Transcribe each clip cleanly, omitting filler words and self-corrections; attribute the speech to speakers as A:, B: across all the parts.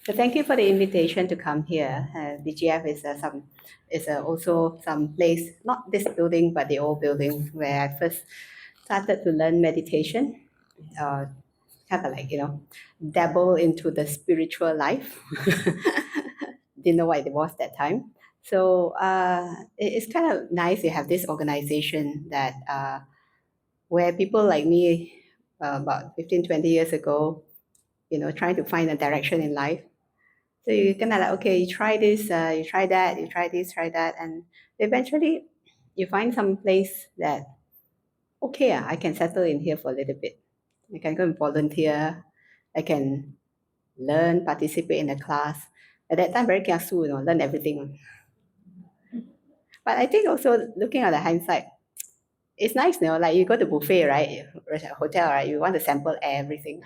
A: So thank you for the invitation to come here. BGF is also some place, not this building, but the old building where I first started to learn meditation. Kind of like, dabble into the spiritual life. Didn't know what it was that time. So it's kind of nice to have this organization that where people like me about 15, 20 years ago, trying to find a direction in life. So you kind of like, okay, you try this, you try that, you try this, try that. And eventually you find some place that, okay, I can settle in here for a little bit. I can go and volunteer. I can learn, participate in the class. At that time, very kiasu, learn everything. But I think also looking at the hindsight, it's nice, like you go to buffet, right? Hotel, right? You want to sample everything.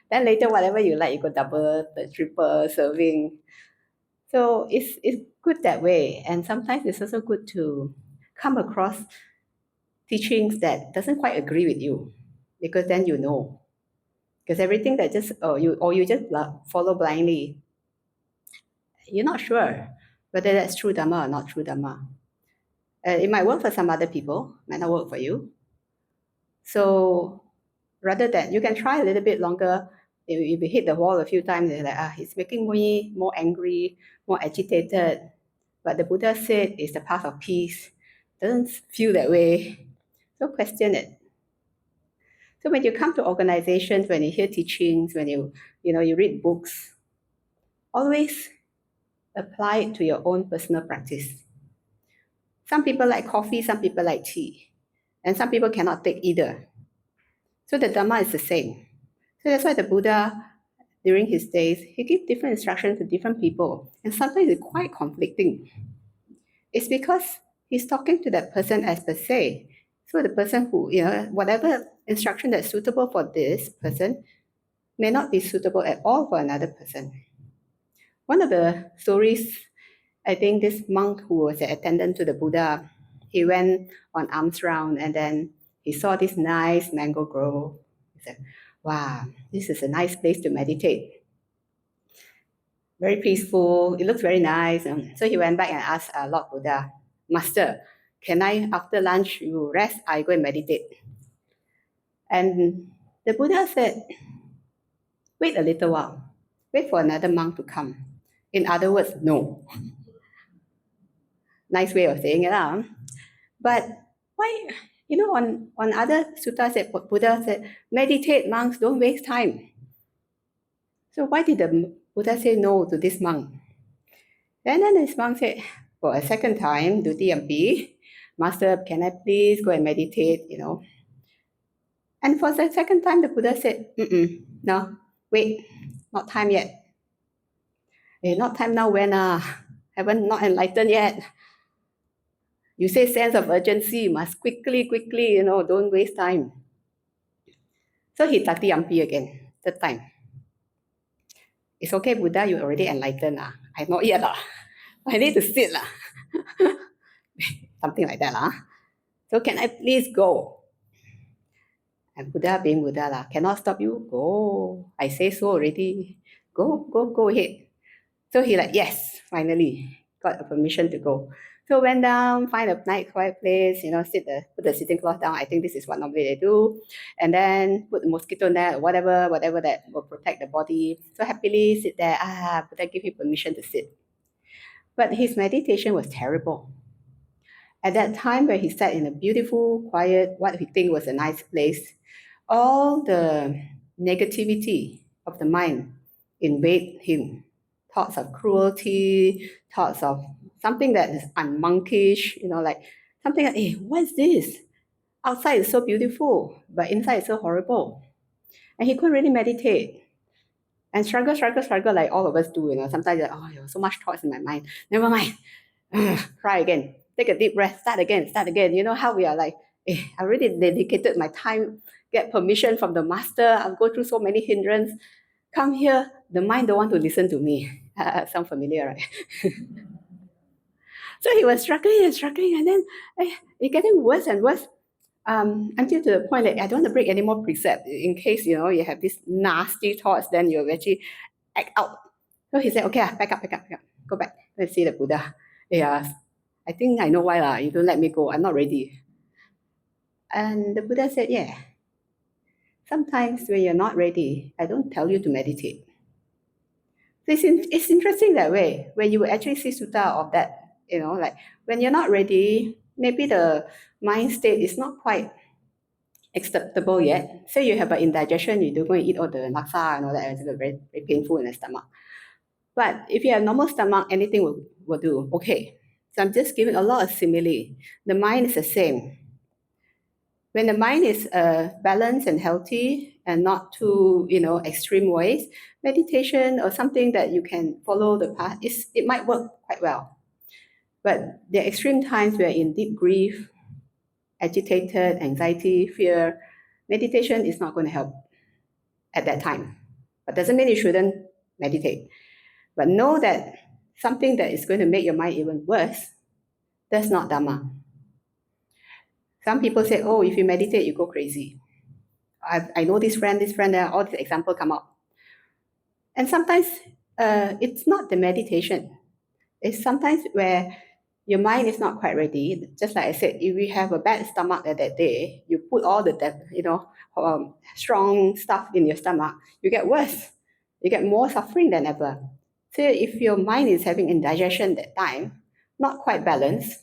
A: Then later, whatever you like, you go double, the triple serving. So it's good that way. And sometimes it's also good to come across teachings that doesn't quite agree with you, because then you know. Because everything that you just follow blindly, you're not sure whether that's true Dhamma or not true Dhamma. It might work for some other people, might not work for you. So rather than, you can try a little bit longer. If you hit the wall a few times, you're like, it's making me more angry, more agitated. But the Buddha said it's the path of peace. Doesn't feel that way. So question it. So when you come to organizations, when you hear teachings, when you read books, always apply it to your own personal practice. Some people like coffee, some people like tea, and some people cannot take either. So the Dhamma is the same. So that's why the Buddha, during his days, he gave different instructions to different people, and sometimes it's quite conflicting. It's because he's talking to that person as per se. So the person who, whatever instruction that's suitable for this person may not be suitable at all for another person. One of the stories, I think this monk who was an attendant to the Buddha, he went on alms round and then he saw this nice mango grove. He said, wow, this is a nice place to meditate. Very peaceful, it looks very nice. So he went back and asked Lord Buddha, Master, can I, after lunch, you rest, I go and meditate? And the Buddha said, wait a little while, wait for another monk to come. In other words, no. Nice way of saying it. But why, on other suttas, Buddha said, meditate, monks, don't waste time. So why did the Buddha say no to this monk? And then this monk said, for a second time, Dutiyampi, Master, can I please go and meditate, And for the second time, the Buddha said, no, wait, not time yet. Not time now when haven't not enlightened yet. You say sense of urgency, must quickly, don't waste time. So he Tatiyampi again, third time. It's okay, Buddha, you already enlightened. I'm not yet. I need to sit. Something like that. So can I please go? And Buddha being Buddha, cannot stop you. Go. I say so already. Go ahead. So he like, yes, finally got a permission to go. So went down, find a nice quiet place, put the sitting cloth down. I think this is what normally they do. And then put the mosquito net, whatever that will protect the body. So happily sit there. Buddha give him permission to sit. But his meditation was terrible. At that time where he sat in a beautiful, quiet, what he think was a nice place, all the negativity of the mind invade him. Thoughts of cruelty, thoughts of something that is unmonkish, like something like, hey, what's this? Outside is so beautiful, but inside is so horrible. And he couldn't really meditate. And struggle like all of us do, Sometimes you're like, so much thoughts in my mind. Never mind. Try again. Take a deep breath. Start again. You know how we are like, I already dedicated my time, get permission from the master. I'll go through so many hindrances. Come here, the mind don't want to listen to me. Sound familiar, right? So he was struggling, and then it's getting worse and worse until to the point that I don't want to break any more precepts in case, you have these nasty thoughts, then you're actually act out. So he said, okay, back up. Go back. Let's see the Buddha. Yeah, I think I know why lah. You don't let me go. I'm not ready. And the Buddha said, yeah, sometimes when you're not ready, I don't tell you to meditate. It's interesting that way. When you actually see sutta of that, like when you're not ready, maybe the mind state is not quite acceptable yet. Say you have an indigestion, you don't go and eat all the laksa and all that, it's very, very painful in the stomach. But if you have normal stomach, anything will do. Okay. So I'm just giving a lot of simile. The mind is the same. When the mind is balanced and healthy and not too, extreme ways, meditation or something that you can follow the path, it might work quite well. But the extreme times where in deep grief, agitated, anxiety, fear, meditation is not going to help at that time. But doesn't mean you shouldn't meditate. But know that something that is going to make your mind even worse, that's not Dhamma. Some people say, oh, if you meditate, you go crazy. I know this friend, all these examples come up. And sometimes it's not the meditation. It's sometimes where your mind is not quite ready. Just like I said, if you have a bad stomach that day, you put all the strong stuff in your stomach, you get worse. You get more suffering than ever. So if your mind is having indigestion that time, not quite balanced,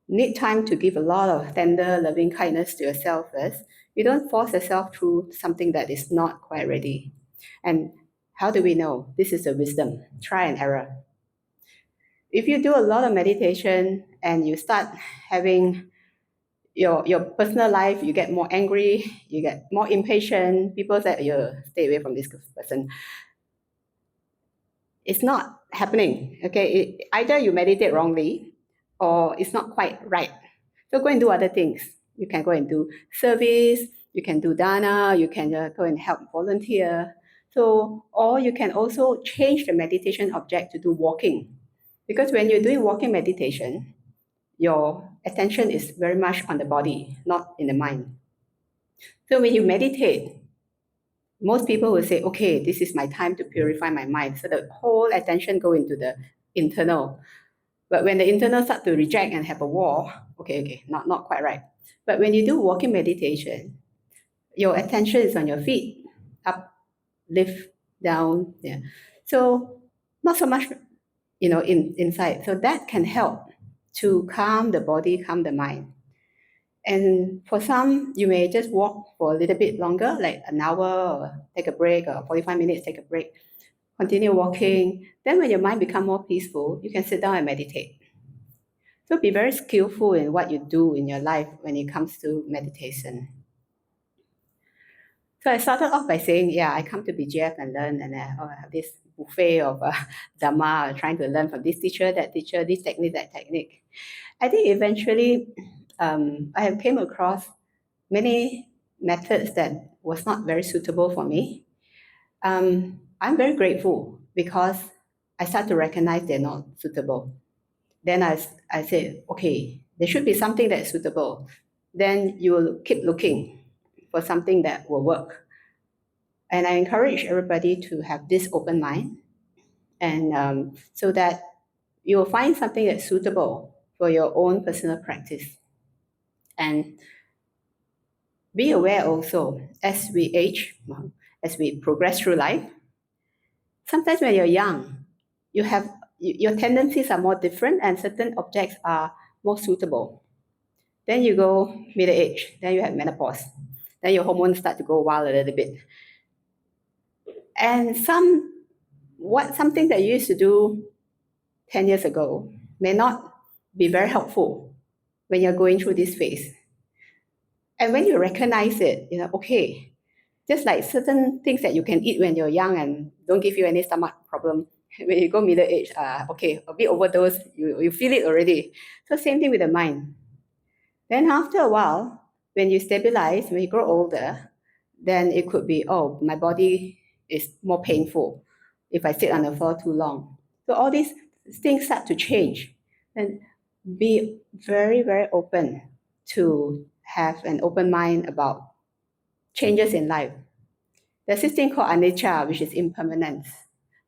A: need time to give a lot of tender, loving kindness to yourself first. You don't force yourself through something that is not quite ready. And how do we know? This is a wisdom, try and error. If you do a lot of meditation and you start having your personal life, you get more angry, you get more impatient, people say, stay away from this person. It's not happening, okay? Either you meditate wrongly or it's not quite right. So go and do other things. You can go and do service, you can do dana, you can go and help volunteer. So, or you can also change the meditation object to do walking. Because when you're doing walking meditation, your attention is very much on the body, not in the mind. So when you meditate, most people will say, okay, this is my time to purify my mind. So the whole attention go into the internal. But when the internal start to reject and have a war, okay, not quite right. But when you do walking meditation, your attention is on your feet, up, lift, down. Yeah. So not so much, inside. So that can help to calm the body, calm the mind. And for some, you may just walk for a little bit longer, like an hour, or take a break, or 45 minutes, take a break. Continue walking. Then when your mind becomes more peaceful, you can sit down and meditate. So be very skillful in what you do in your life when it comes to meditation. So I started off by saying, I come to BGF and learn, and I have this buffet of Dhamma, trying to learn from this teacher, that teacher, this technique, that technique. I think eventually I have came across many methods that was not very suitable for me. I'm very grateful because I start to recognize they're not suitable. Then I said, okay, there should be something that's suitable. Then you will keep looking for something that will work. And I encourage everybody to have this open mind, and so that you will find something that's suitable for your own personal practice. And be aware also, as we age, as we progress through life, sometimes when you're young, your tendencies are more different and certain objects are more suitable. Then you go middle age, then you have menopause, then your hormones start to go wild a little bit. And something that you used to do 10 years ago may not be very helpful when you're going through this phase. And when you recognize it, okay, just like certain things that you can eat when you're young and don't give you any stomach problem, when you go middle age, okay, a bit overdose, you feel it already. So same thing with the mind. Then after a while, when you stabilize, when you grow older, then it could be, oh, my body is more painful if I sit on the floor too long. So all these things start to change. And be very, very open to have an open mind about changes in life. There's this thing called anicca, which is impermanence.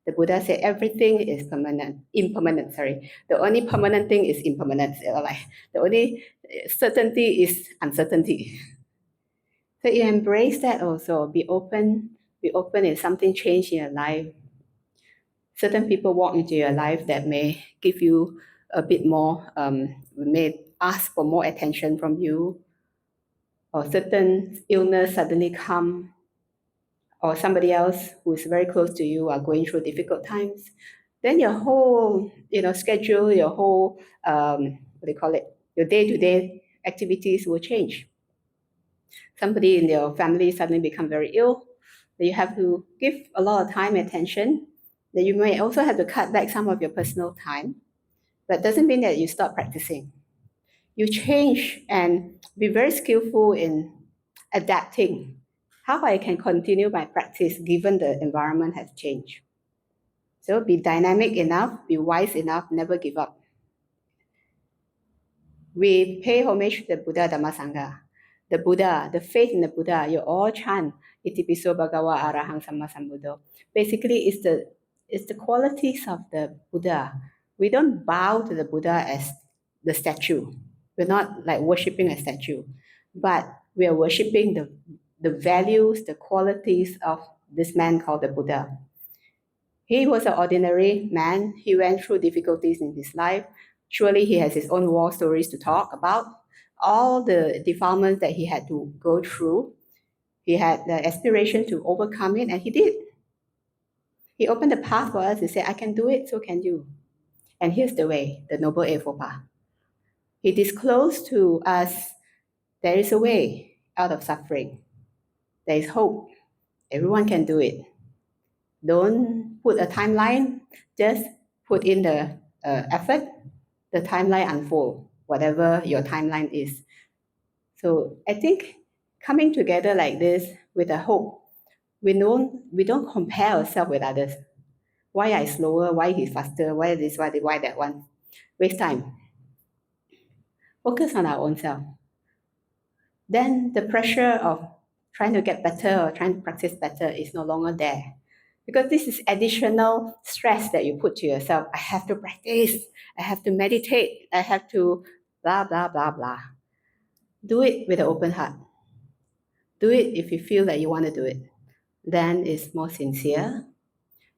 A: The Buddha said everything is impermanent. The only permanent thing is impermanence. Like the only certainty is uncertainty. So you embrace that also. Be open. Be open if something changed in your life. Certain people walk into your life that may give you a bit more, may ask for more attention from you, or certain illness suddenly come, or somebody else who is very close to you are going through difficult times, then your whole, schedule, your whole, your day-to-day activities will change. Somebody in your family suddenly become very ill, then you have to give a lot of time and attention. Then you may also have to cut back some of your personal time, but doesn't mean that you stop practicing. You change and be very skillful in adapting. How I can continue my practice given the environment has changed. So be dynamic enough, be wise enough, never give up. We pay homage to the Buddha, Dhamma, Sangha. The Buddha, the faith in the Buddha, you all chant Itipiso Bhagawa Arahang Samma Sambuddho. Basically, it's the qualities of the Buddha. We don't bow to the Buddha as the statue. We're not like worshipping a statue, but we are worshipping the values, the qualities of this man called the Buddha. He was an ordinary man. He went through difficulties in his life. Surely he has his own war stories to talk about. All the defilements that he had to go through, he had the aspiration to overcome it, and he did. He opened the path for us to say, I can do it, so can you. And here's the way, the Noble Eightfold Path. He disclosed to us there is a way out of suffering. There is hope. Everyone can do it. Don't put a timeline, just put in the effort, the timeline unfold, whatever your timeline is. So I think coming together like this with a hope, we don't compare ourselves with others. Why I slower, why he's faster, why this, why that one. Waste time. Focus on our own self. Then the pressure of trying to get better or trying to practice better is no longer there. Because this is additional stress that you put to yourself. I have to practice, I have to meditate, I have to blah, blah, blah, blah. Do it with an open heart. Do it if you feel that you want to do it. Then it's more sincere,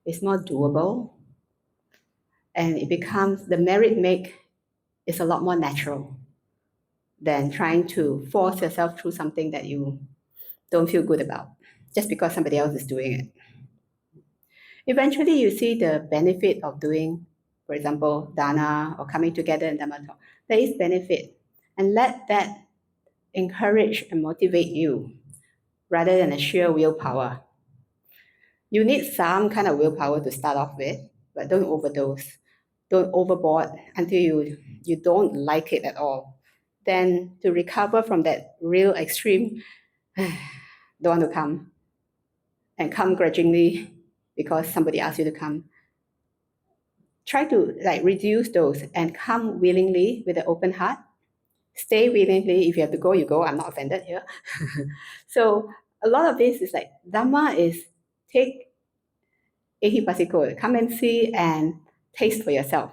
A: it's more doable, and it becomes, the merit make is a lot more natural than trying to force yourself through something that you don't feel good about, just because somebody else is doing it. Eventually, you see the benefit of doing, for example, dana or coming together in Dhamma talk. There is benefit, and let that encourage and motivate you rather than a sheer willpower. You need some kind of willpower to start off with, but don't overdose. Don't overboard until you don't like it at all. Then to recover from that real extreme, don't want to come, and come grudgingly because somebody asked you to come. Try to reduce those and come willingly with an open heart. Stay willingly. If you have to go, you go. I'm not offended here. So a lot of this is like Dhamma is take ehipasiko, come and see and taste for yourself.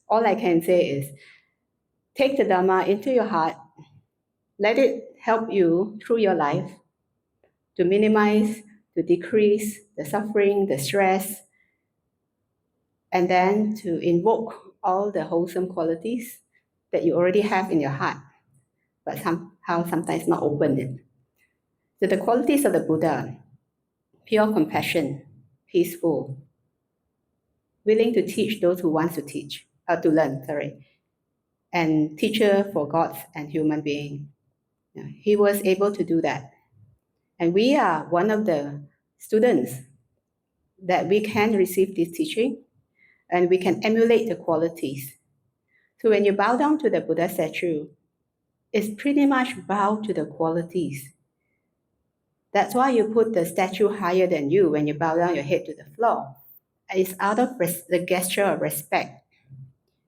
A: All I can say is take the Dhamma into your heart. Let it help you through your life to minimize, to decrease the suffering, the stress, and then to invoke all the wholesome qualities that you already have in your heart, but somehow sometimes not open. So the qualities of the Buddha: pure compassion, peaceful, willing to teach those who want to teach, to learn, and teacher for gods and human beings. He was able to do that. And we are one of the students that we can receive this teaching and we can emulate the qualities. So when you bow down to the Buddha statue, it's pretty much bow to the qualities. That's why you put the statue higher than you when you bow down your head to the floor. It's out of the gesture of respect.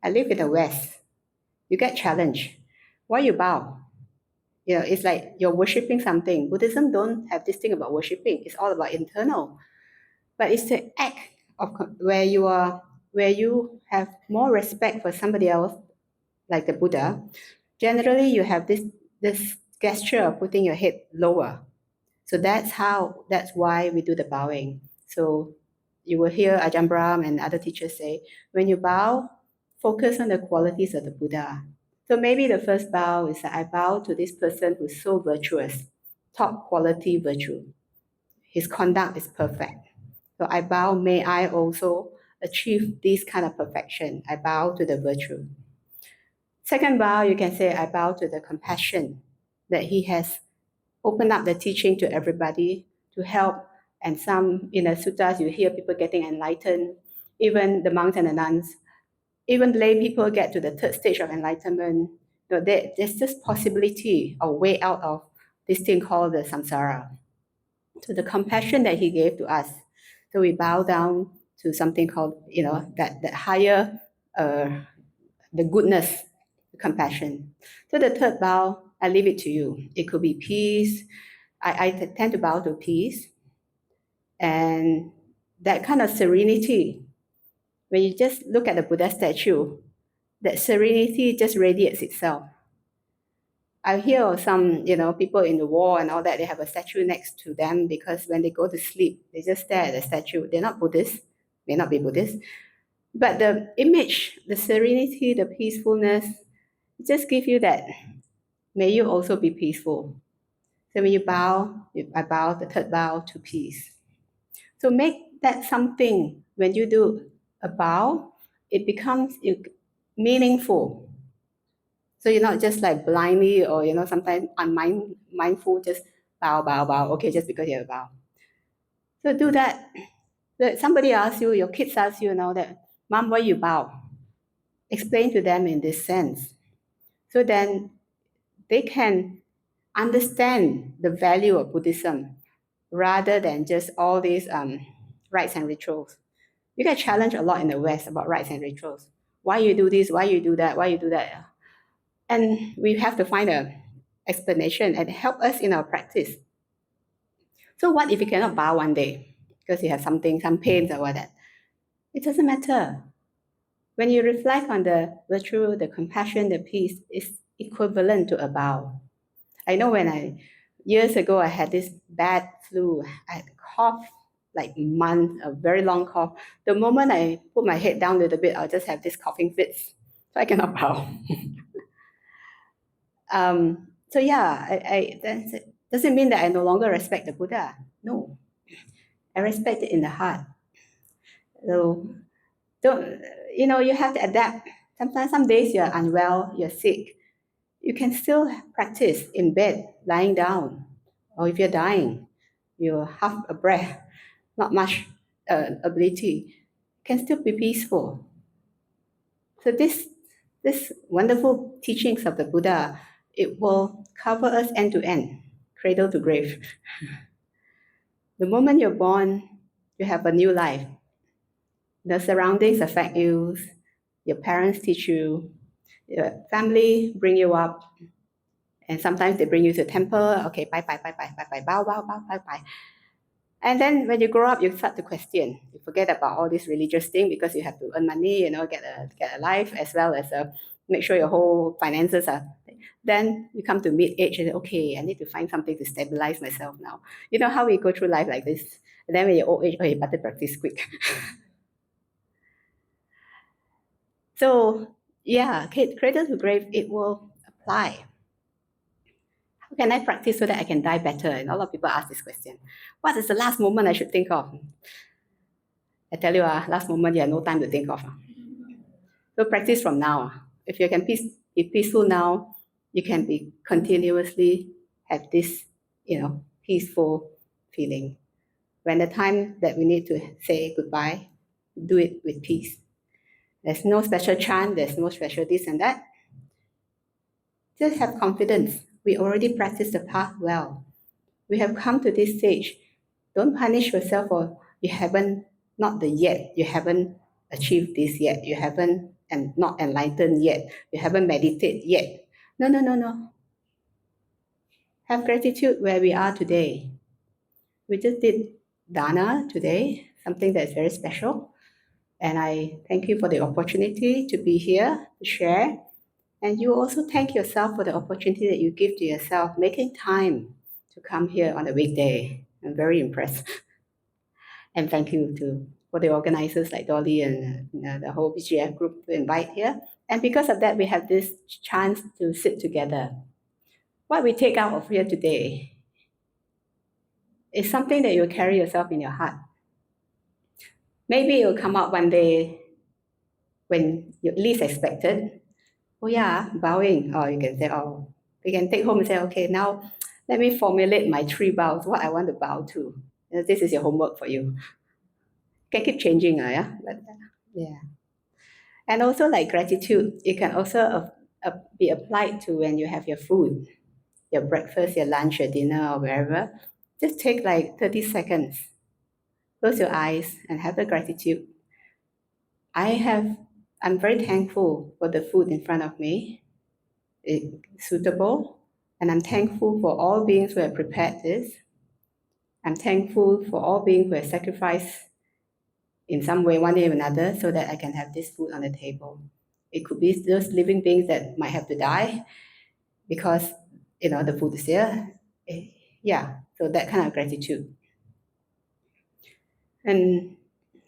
A: I live in the West. You get challenged. Why you bow? it's like you're worshipping something. Buddhism don't have this thing about worshipping. It's all about internal. But it's the act of where you have more respect for somebody else, like the Buddha. Generally, you have this gesture of putting your head lower. So that's why we do the bowing. So you will hear Ajahn Brahm and other teachers say, when you bow, focus on the qualities of the Buddha. So maybe the first bow is that I bow to this person who's so virtuous, top quality virtue. His conduct is perfect. So I bow, may I also achieve this kind of perfection. I bow to the virtue. Second bow, you can say, I bow to the compassion that he has opened up the teaching to everybody to help. And some in the suttas, you hear people getting enlightened, even the monks and the nuns, even lay people get to the third stage of enlightenment. There's this possibility of way out of this thing called the samsara. So the compassion that he gave to us. So we bow down to something called, that higher, the goodness, the compassion. So the third bow, I leave it to you. It could be peace. I tend to bow to peace. And that kind of serenity, when you just look at the Buddha statue, that serenity just radiates itself. I hear of some, people in the war and all that, they have a statue next to them because when they go to sleep, they just stare at the statue. They're not Buddhist, may not be Buddhist. But the image, the serenity, the peacefulness, just give you that. May you also be peaceful. So when you bow, I bow, the third bow to peace. So make that something, when you do a bow, it becomes meaningful. So you're not just like blindly or, sometimes unmindful, just bow, okay, just because you have a bow. So do that. Somebody asks you, your kids ask you now that, Mom, why you bow? Explain to them in this sense. So then they can understand the value of Buddhism rather than just all these rites and rituals. You get challenged a lot in the West about rites and rituals. Why you do this? Why you do that? Why you do that? And we have to find an explanation and help us in our practice. So what if you cannot bow one day because you have some pains or whatever? It doesn't matter. When you reflect on the virtue, the compassion, the peace, it's equivalent to a bow. I know years ago, I had this bad flu. I had cough like months, a very long cough. The moment I put my head down a little bit, I'll just have this coughing fits. So I cannot bow. So yeah, that doesn't mean that I no longer respect the Buddha. No, I respect it in the heart. So you have to adapt. Sometimes, some days you're unwell, you're sick. You can still practice in bed, lying down, or if you're dying, you're half a breath, not much ability, can still be peaceful. So this wonderful teachings of the Buddha, it will cover us end to end, cradle to grave. The moment you're born, you have a new life. The surroundings affect you, your parents teach you, your family bring you up, and sometimes they bring you to the temple, okay, bye, bow. And then when you grow up, you start to question. You forget about all this religious thing because you have to earn money, get a life, as well as make sure your whole finances are. Then you come to mid-age and say, okay, I need to find something to stabilize myself now. You know how we go through life like this. And then when you're old age, oh, you better practice quick. So yeah, cradle to grave, it will apply. How can I practice so that I can die better? And a lot of people ask this question. What is the last moment I should think of? I tell you, last moment you have no time to think of. So practice from now. If you can be peaceful now, you can be continuously have this, peaceful feeling. When the time that we need to say goodbye, do it with peace. There's no special chant, there's no special this and that. Just have confidence. We already practiced the path well. We have come to this stage. Don't punish yourself for you haven't, not the yet, you haven't achieved this yet, you haven't not enlightened yet, you haven't meditated yet. No. Have gratitude where we are today. We just did Dana today, something that's very special. And I thank you for the opportunity to be here to share. And you also thank yourself for the opportunity that you give to yourself, making time to come here on a weekday. I'm very impressed. And thank you for the organizers like Dolly and the whole BGF group to invite here. And because of that, we have this chance to sit together. What we take out of here today is something that you'll carry yourself in your heart. Maybe it'll come out one day when you least expect it. Oh yeah, bowing. Or you can say, oh, you can take home and say, okay, now let me formulate my 3 bows, what I want to bow to. This is your homework for you. Can keep changing, yeah? But, yeah. And also like gratitude, it can also be applied to when you have your food, your breakfast, your lunch, your dinner, or wherever. Just take like 30 seconds. Close your eyes and have the gratitude. I'm very thankful for the food in front of me. It's suitable. And I'm thankful for all beings who have prepared this. I'm thankful for all beings who have sacrificed in some way, one way or another, so that I can have this food on the table. It could be those living beings that might have to die because, the food is there. Yeah, so that kind of gratitude. And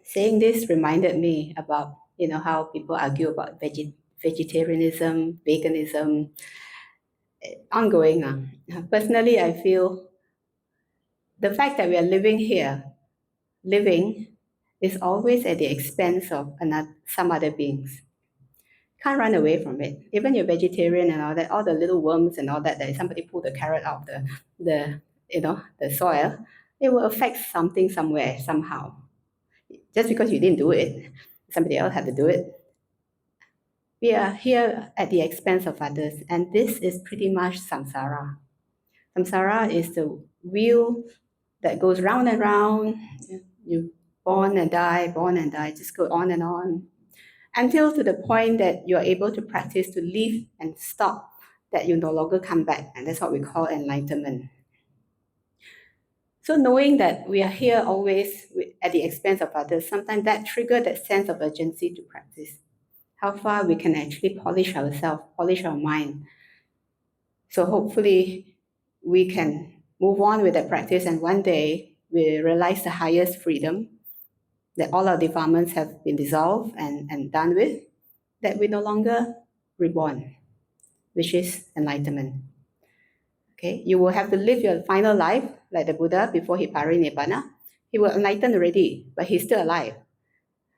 A: saying this reminded me about, how people argue about vegetarianism, veganism, ongoing. Personally, I feel the fact that we are living here, living is always at the expense of some other beings. Can't run away from it. Even you're vegetarian and all that, all the little worms and all that somebody pulled the carrot out of the soil, it will affect something somewhere, somehow. Just because you didn't do it, somebody else had to do it. We are here at the expense of others, and this is pretty much samsara. Samsara is the wheel that goes round and round. You born and die, just go on and on, until to the point that you're able to practice to leave and stop, that you no longer come back. And that's what we call enlightenment. So knowing that we are here always at the expense of others, sometimes that triggers that sense of urgency to practice. How far we can actually polish ourselves, polish our mind. So hopefully we can move on with that practice, and one day we realize the highest freedom, that all our defilements have been dissolved and done with, that we no longer reborn, which is enlightenment. Okay, you will have to live your final life like the Buddha before he parinibbana. He was enlightened already, but he's still alive.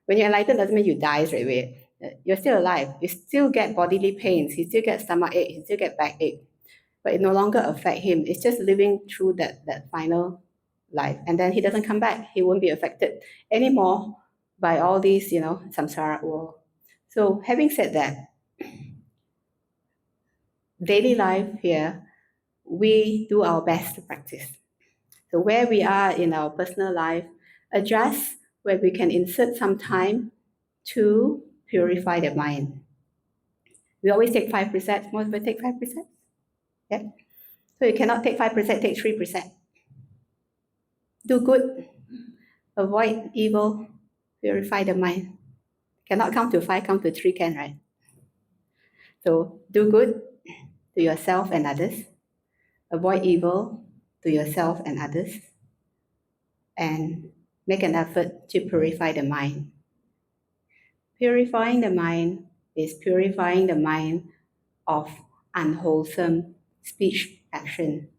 A: When you're enlightened, doesn't mean you die straight away. You're still alive. You still get bodily pains. You still get stomach ache. You still get backache. But it no longer affects him. It's just living through that final life. And then he doesn't come back. He won't be affected anymore by all these, samsara world. So having said that, daily life here, we do our best to practice. So where we are in our personal life, adjust where we can insert some time to purify the mind. We always take 5%. Most people take 5%. Yeah. So you cannot take 5%, take 3%. Do good, avoid evil, purify the mind. Cannot count to 5, count to 3 can, right? So do good to yourself and others. Avoid evil to yourself and others. And make an effort to purify the mind. Purifying the mind is purifying the mind of unwholesome speech, action,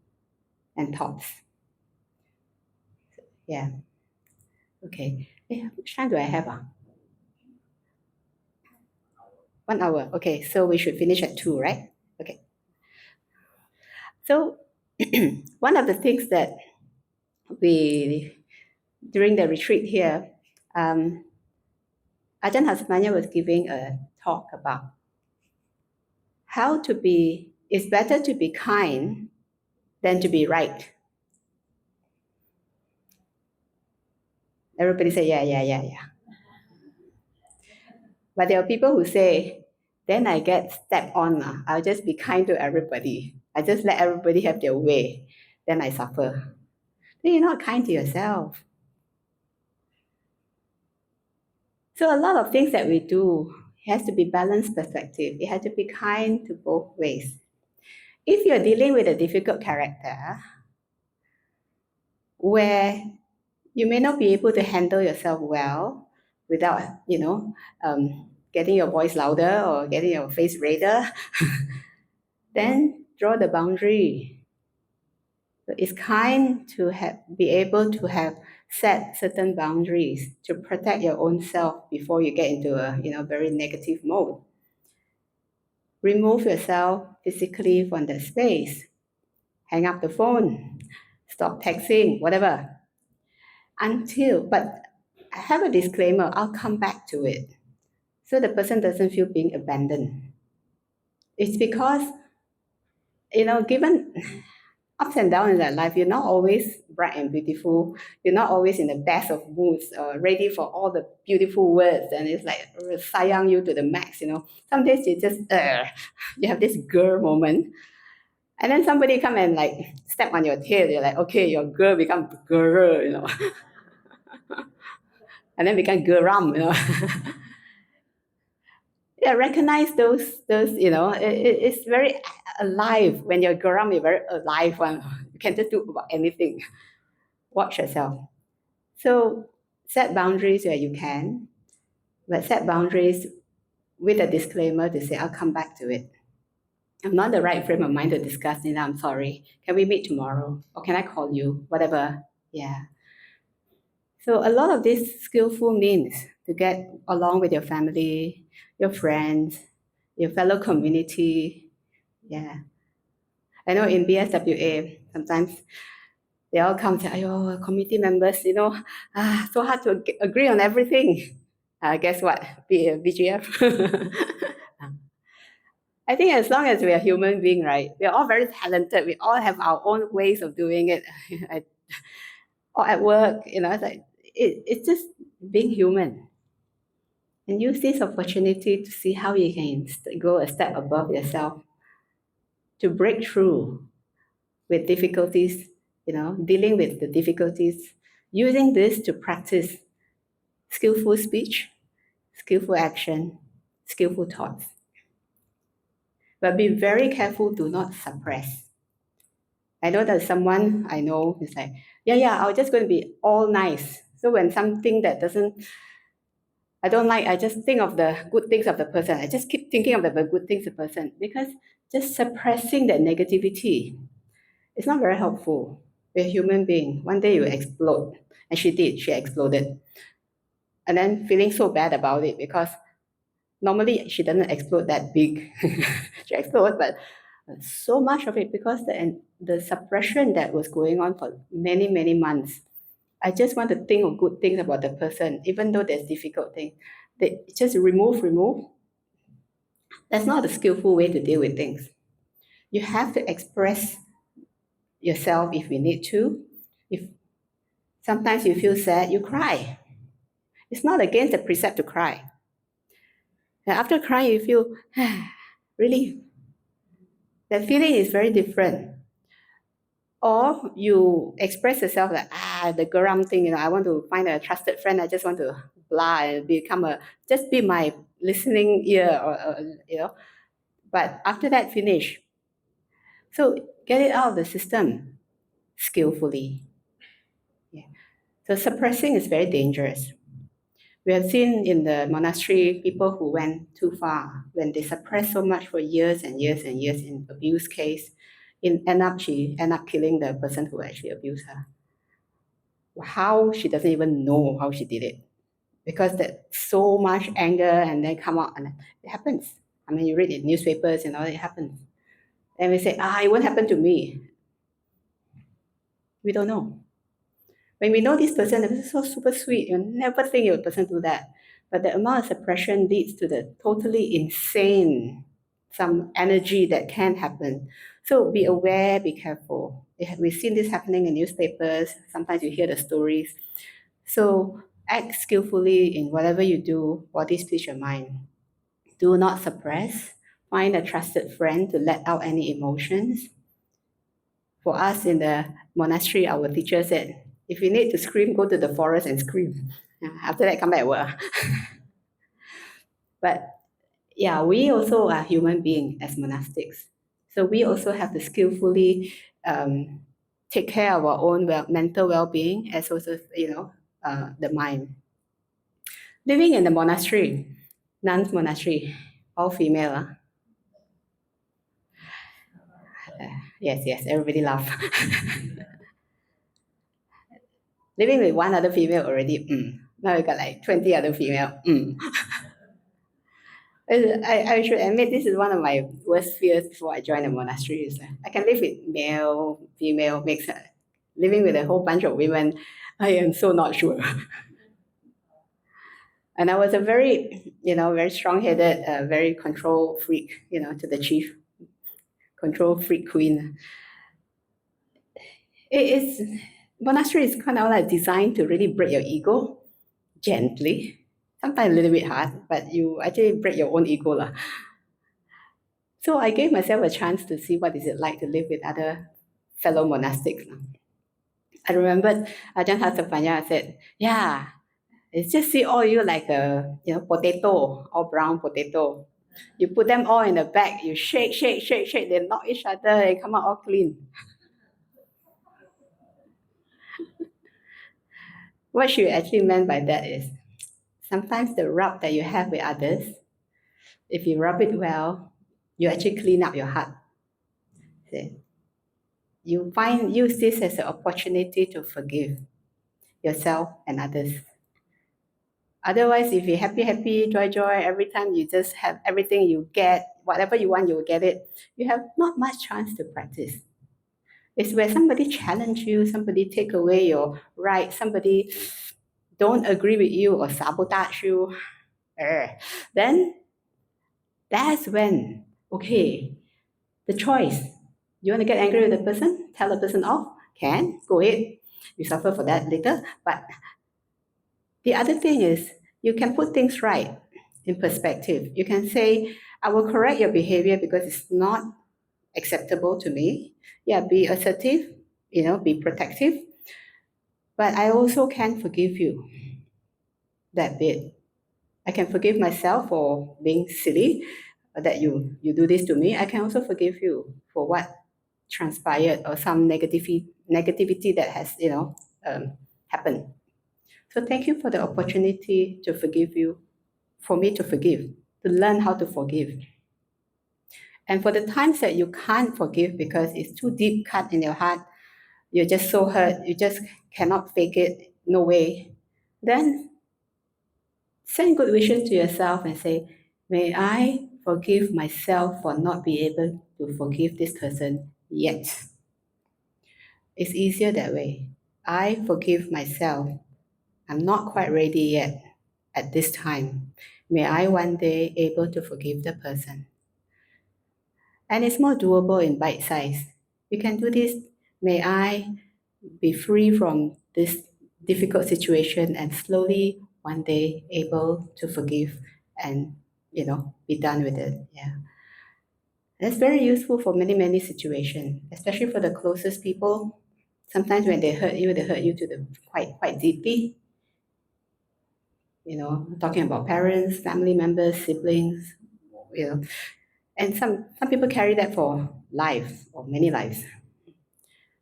A: and thoughts. Yeah. Okay. How much time do I have? 1 hour. Okay, so we should finish at 2, right? Okay. So one of the things that during the retreat here, Ajahn Hasmanya was giving a talk about how it's better to be kind than to be right. Everybody say, yeah. But there are people who say, then I get stepped on. I'll just be kind to everybody. I just let everybody have their way. Then I suffer. Then you're not kind to yourself. So a lot of things that we do has to be balanced perspective. It has to be kind to both ways. If you're dealing with a difficult character, where you may not be able to handle yourself well without, getting your voice louder or getting your face redder, then draw the boundary. It's kind to be able to have set certain boundaries to protect your own self before you get into a very negative mode. Remove yourself physically from the space. Hang up the phone. Stop texting, whatever. But I have a disclaimer, I'll come back to it. So the person doesn't feel being abandoned. It's because, given ups and downs in that life, you're not always bright and beautiful. You're not always in the best of moods or ready for all the beautiful words. And it's like sayang you to the max, Some days you just, you have this girl moment. And then somebody come and like step on your tail. You're like, okay, your girl become girl, and then become geram, Yeah, recognize those, it's very alive. When you're geram, you're very alive one. You can just do about anything. Watch yourself. So set boundaries where you can, but set boundaries with a disclaimer to say, I'll come back to it. I'm not the right frame of mind to discuss it. I'm sorry. Can we meet tomorrow? Or can I call you? Whatever. Yeah. So a lot of this skillful means to get along with your family, your friends, your fellow community. Yeah. I know in BSWA, sometimes they all come to, committee members, so hard to agree on everything. Guess what? BGF. I think as long as we are human being, right? We are all very talented. We all have our own ways of doing it. Or at work, it's like it's just being human. And use this opportunity to see how you can go a step above yourself, to break through with difficulties, dealing with the difficulties, using this to practice skillful speech, skillful action, skillful thoughts. But be very careful, do not suppress. I know that someone I know is like, I'm just going to be all nice. So when something that I don't like, I just think of the good things of the person. I just keep thinking of the good things of the person, because just suppressing that negativity is not very helpful. We're a human being. One day you will explode. And she did, she exploded. And then feeling so bad about it, because normally she doesn't explode that big. She explodes, but so much of it because the suppression that was going on for many, many months. I just want to think of good things about the person, even though there's difficult things. They just remove. That's not a skillful way to deal with things. You have to express yourself if you need to. If sometimes you feel sad, you cry. It's not against the precept to cry. And after crying, you feel relief. That feeling is very different. Or you express yourself like, the geram thing, I want to find a trusted friend. I just want to blah and just be my listening ear, or. But after that, finish. So get it out of the system skillfully. Yeah. So suppressing is very dangerous. We have seen in the monastery people who went too far when they suppressed so much for years and years and years in abuse case. She ended up killing the person who actually abused her. How, she doesn't even know how she did it, because there's so much anger and then come out, and it happens. I mean, you read in newspapers and all, it happens. And we say, it won't happen to me. We don't know. When we know this person is so super sweet, you never think your person do that. But the amount of suppression leads to the totally insane, some energy that can happen. So be aware, be careful. We've seen this happening in newspapers. Sometimes you hear the stories. So act skillfully in whatever you do, body, speech, or mind. Do not suppress. Find a trusted friend to let out any emotions. For us in the monastery, our teacher said, if you need to scream, go to the forest and scream. After that, come back work. But yeah, we also are human beings as monastics. So we also have to skillfully take care of our own mental well-being as also, the mind. Living in the monastery, nuns monastery, all female. Yes, everybody laugh. Living with one other female already, now we got like 20 other female. I should admit this is one of my worst fears before I joined the monastery. Is I can live with male, female, mixed. Living with a whole bunch of women, I am so not sure. And I was a very, very strong-headed, very control freak, to the chief, control freak queen. Monastery is kind of like designed to really break your ego gently. Sometimes a little bit hard, but you actually break your own ego lah. So I gave myself a chance to see what is it like to live with other fellow monastics. I remembered Ajahn Hasapanya said, yeah, it's just see all you like a potato, all brown potato. You put them all in a bag, you shake, they knock each other, they come out all clean. What she actually meant by that is, sometimes the rub that you have with others, if you rub it well, you actually clean up your heart. You use this as an opportunity to forgive yourself and others. Otherwise, if you're happy, joy, every time you just have everything you get, whatever you want, you will get it. You have not much chance to practice. It's where somebody challenge you, somebody take away your right, somebody don't agree with you or sabotage you. Then that's when, okay, the choice. You want to get angry with the person? Tell the person off? Can, go ahead. You suffer for that later. But the other thing is, you can put things right in perspective. You can say, I will correct your behavior because it's not acceptable to me. Yeah, be assertive, be protective. But I also can forgive you that bit. I can forgive myself for being silly, that you do this to me. I can also forgive you for what transpired or some negativity that has happened. So thank you for the opportunity to forgive you, for me to forgive, to learn how to forgive. And for the times that you can't forgive because it's too deep cut in your heart, you're just so hurt, you just cannot fake it, no way, then send good wishes to yourself and say, may I forgive myself for not being able to forgive this person yet. It's easier that way. I forgive myself. I'm not quite ready yet at this time. May I one day able to forgive the person. And it's more doable in bite size. You can do this. May I be free from this difficult situation and slowly one day able to forgive and be done with it. Yeah. That's very useful for many situations, especially for the closest people. Sometimes when they hurt you to the quite deeply. Talking about parents, family members, siblings, and some people carry that for life or many lives.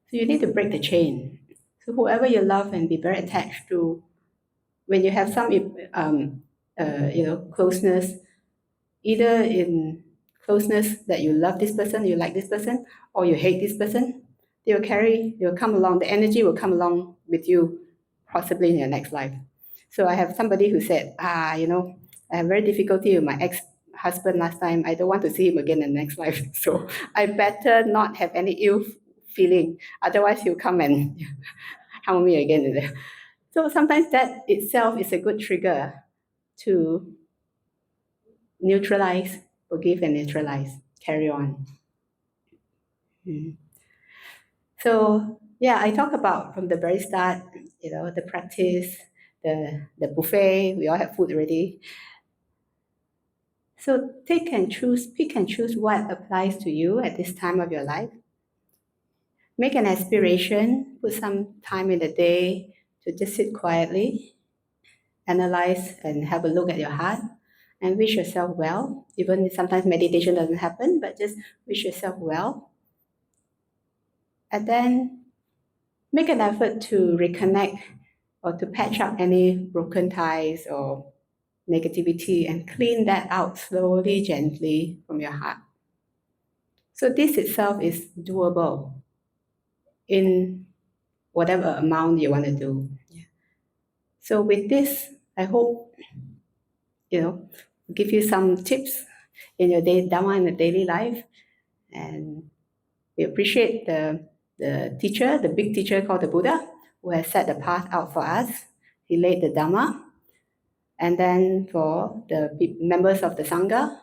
A: So you need to break the chain. So whoever you love and be very attached to, when you have some closeness, either in closeness that you love this person, you like this person, or you hate this person, they will come along, the energy will come along with you possibly in your next life. So I have somebody who said, I have very difficulty with my ex-husband last time. I don't want to see him again in the next life. So I better not have any ill feeling. Otherwise he'll come and harm me again. So sometimes that itself is a good trigger to neutralize, forgive and neutralize, carry on. So yeah, I talk about from the very start, the practice, the buffet, we all have food already. So pick and choose what applies to you at this time of your life. Make an aspiration, put some time in the day to just sit quietly, analyze and have a look at your heart and wish yourself well. Even if sometimes meditation doesn't happen, but just wish yourself well. And then make an effort to reconnect or to patch up any broken ties or negativity and clean that out slowly, gently from your heart. So this itself is doable in whatever amount you want to do. Yeah. So with this, I hope, give you some tips in your Dhamma in the daily life. And we appreciate the teacher, the big teacher called the Buddha, who has set the path out for us. He laid the Dhamma. And then for the members of the Sangha,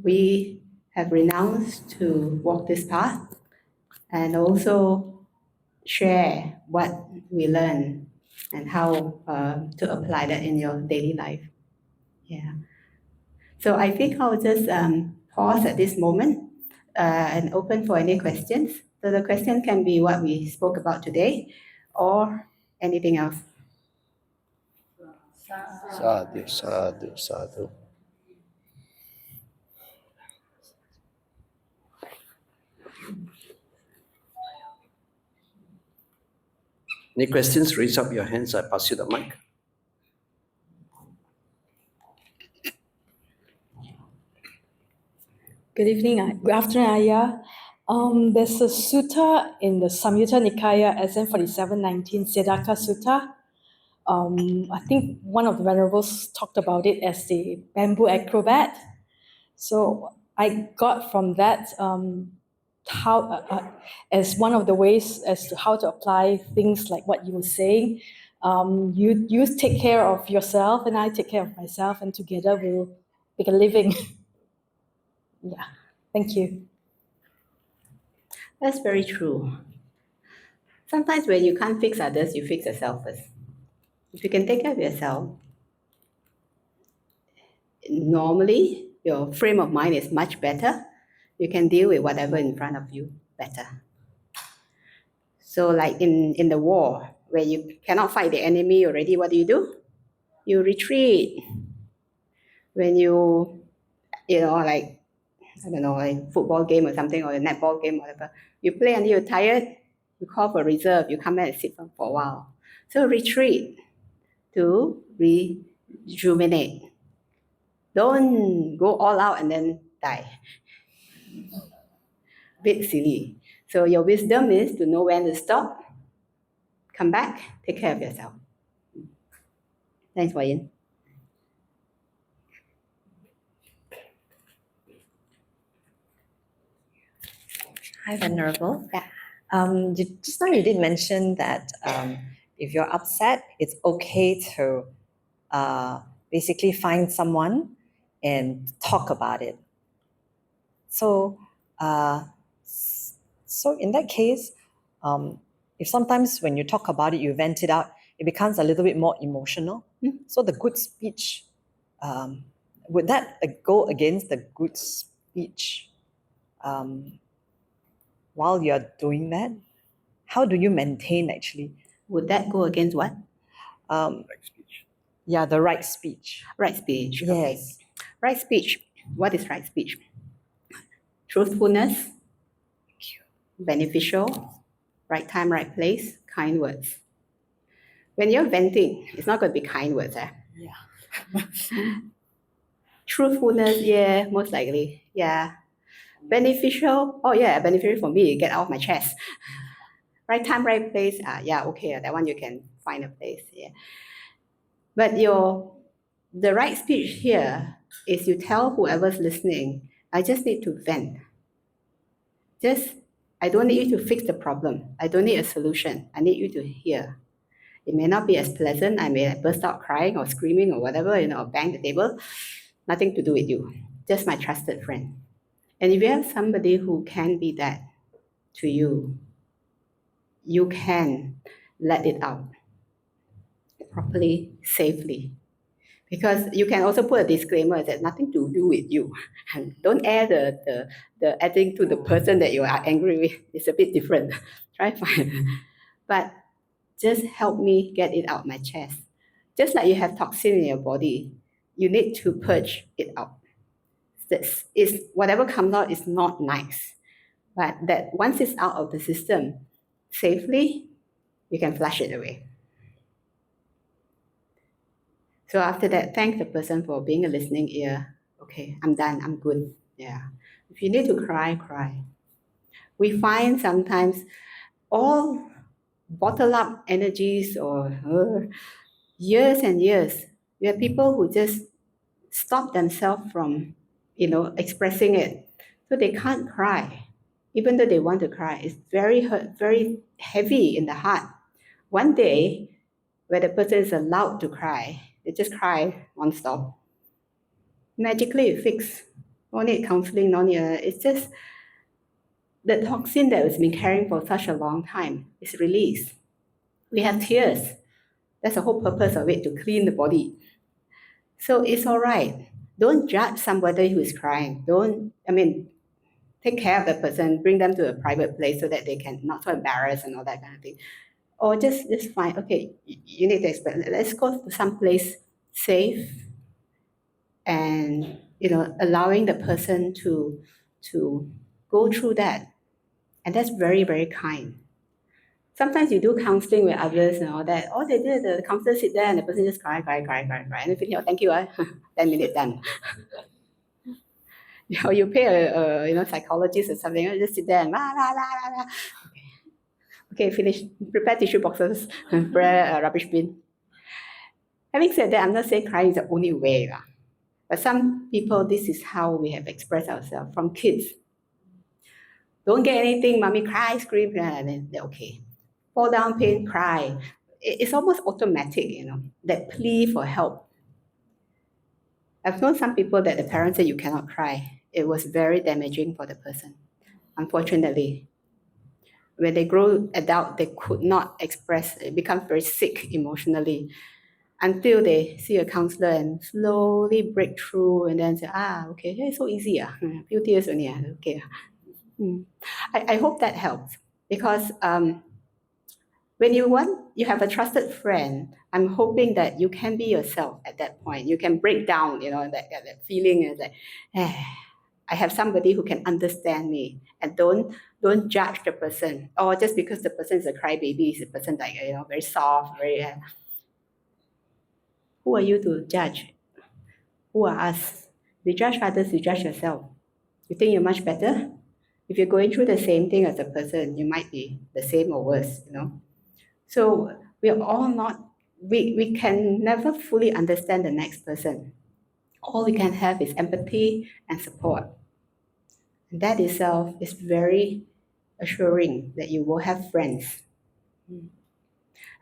A: we have renounced to walk this path and also share what we learn and how to apply that in your daily life. Yeah. So I think I'll just pause at this moment and open for any questions. So the question can be what we spoke about today or anything else.
B: Sadhu, sadhu, sadhu. Any questions? Raise up your hands. I pass you the mic.
C: Good evening, good afternoon, Ayya. There's a sutta in the Samyutta Nikaya, SM 4719, Siddhaka Sutta. I think one of the venerables talked about it as the bamboo acrobat. So I got from that how as one of the ways as to how to apply things like what you were saying. You take care of yourself and I take care of myself, and together we'll make a living. Yeah, thank you.
A: That's very true. Sometimes when you can't fix others, you fix yourself first. If you can take care of yourself, normally your frame of mind is much better. You can deal with whatever in front of you better. So like in the war, where you cannot fight the enemy already, what do? You retreat. When you like, I don't know, a football game or something, or a netball game, whatever, you play until you're tired, you call for reserve, you come back and sit for a while. So retreat to rejuvenate. Don't go all out and then die. Bit silly. So your wisdom is to know when to stop, come back, take care of yourself. Thanks, Wayan.
D: Hi, Venerable.
A: Yeah.
D: Just now you did mention that if you're upset, it's okay to basically find someone and talk about it. So, so in that case, if sometimes when you talk about it, you vent it out, it becomes a little bit more emotional. So the good speech, would that go against the good speech? While you're doing that, how do you maintain actually?
A: Would that go against what?
B: Right speech.
D: Yeah, the right speech.
A: Right speech.
D: Yes.
A: Okay. Right speech. What is right speech? Truthfulness, beneficial, right time, right place, kind words. When you're venting, it's not going to be kind words.
D: Yeah.
A: Truthfulness, yeah, most likely. Yeah. Beneficial, oh yeah, beneficial for me, get out of my chest. Right time, right place, yeah, okay, that one you can find a place, yeah. But the right speech here is you tell whoever's listening, I just need to vent. I don't need you to fix the problem. I don't need a solution. I need you to hear. It may not be as pleasant. I may burst out crying or screaming or whatever, or bang the table. Nothing to do with you. Just my trusted friend. And if you have somebody who can be that to you, you can let it out properly, safely. Because you can also put a disclaimer that nothing to do with you. And don't add the adding to the person that you are angry with. It's a bit different. Try fine. But just help me get it out my chest. Just like you have toxin in your body, you need to purge it out. This is whatever comes out is not nice. But that once it's out of the system safely, you can flush it away. So after that, thank the person for being a listening ear. Okay, I'm done, I'm good. Yeah. If you need to cry, cry. We find sometimes all bottle up energies or years and years. We have people who just stop themselves from, expressing it. So they can't cry, even though they want to cry. It's very hurt, very heavy in the heart. One day, where the person is allowed to cry, they just cry non-stop. Magically it fixed. No need counseling, no need. It's just the toxin that has been carrying for such a long time is released. We have tears. That's the whole purpose of it, to clean the body. So it's all right. Don't judge somebody who is crying. Take care of the person, bring them to a private place so that they can not so embarrassed and all that kind of thing. Or just find, okay, you need to explain. Let's go to some place safe and, allowing the person to go through that. And that's very, very kind. Sometimes you do counseling with others and all that. All they did, the counselor sit there and the person just cry. And they finish, oh, thank you, 10 minutes done. Or you pay a psychologist or something, just sit there and la la la la la. Okay, finish. Prepare tissue boxes, prepare a rubbish bin. Having said that, I'm not saying crying is the only way. But some people, this is how we have expressed ourselves from kids. Don't get anything, mommy, cry, scream, and then they're okay. Fall down, pain, cry. It's almost automatic, that plea for help. I've known some people that the parents said you cannot cry. It was very damaging for the person, unfortunately. When they grow adult, they could not express, it becomes very sick emotionally until they see a counselor and slowly break through and then say, okay, it's so easy, a few tears only, okay. I hope that helps because when you have a trusted friend, I'm hoping that you can be yourself at that point. You can break down, that feeling is like, I have somebody who can understand me and don't judge the person. Or just because the person is a crybaby, is a person like, very soft, very... Who are you to judge? Who are us? We judge others, you judge yourself. You think you're much better? If you're going through the same thing as a person, you might be the same or worse, So we're all not, we can never fully understand the next person. All we can have is empathy and support. And that itself is very assuring that you will have friends.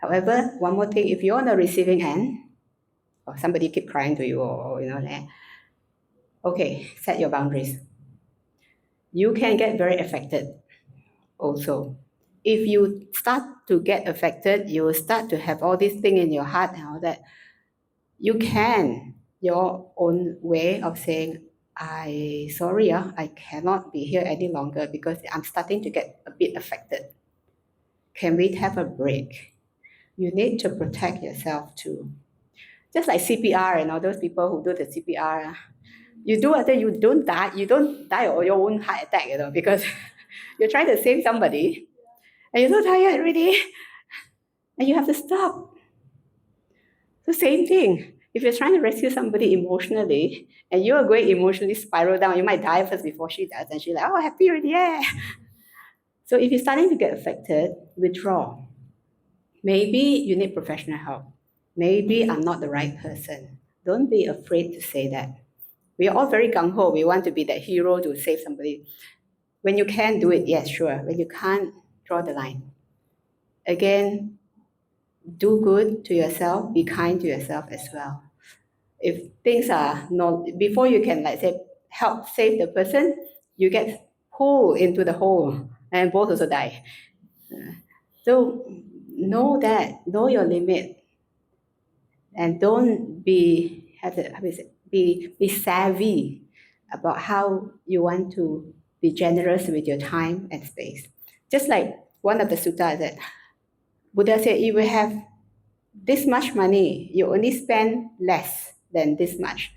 A: However, one more thing, if you're on the receiving end, or somebody keep crying to you, or okay, set your boundaries. You can get very affected also. If you start to get affected, you will start to have all these things in your heart and all that. You can, your own way of saying, sorry, I cannot be here any longer because I'm starting to get a bit affected. Can we have a break? You need to protect yourself too. Just like CPR and all those people who do the CPR, you do it, you don't die of your own heart attack, because you're trying to save somebody and you're so tired already and you have to stop. So same thing. If you're trying to rescue somebody emotionally and you are going emotionally spiral down, you might die first before she does, and she's like, oh, happy already, yeah. So if you're starting to get affected, withdraw. Maybe you need professional help. Maybe I'm not the right person. Don't be afraid to say that. We are all very gung-ho. We want to be that hero to save somebody. When you can do it, yes, sure. When you can't, draw the line. Again, do good to yourself. Be kind to yourself as well. If things are not, before you can, help save the person, you get pulled into the hole and both also die. So know that, know your limit. And don't be have to be savvy about how you want to be generous with your time and space. Just like one of the suttas that Buddha said, if you have this much money, you only spend less than this much.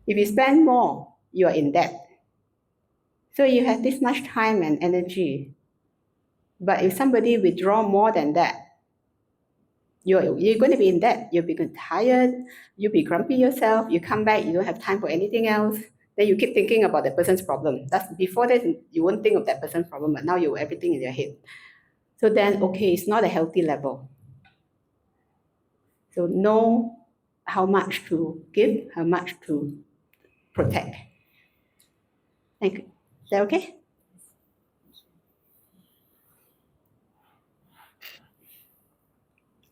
A: If you spend more, you are in debt. So you have this much time and energy. But if somebody withdraw more than that, you're going to be in debt. You'll be tired. You'll be grumpy yourself. You come back, you don't have time for anything else. Then you keep thinking about the person's problem. That's before that you won't think of that person's problem, but now you have everything in your head. So then, okay, it's not a healthy level. So know how much to give, how much to protect. Thank you. Is that okay?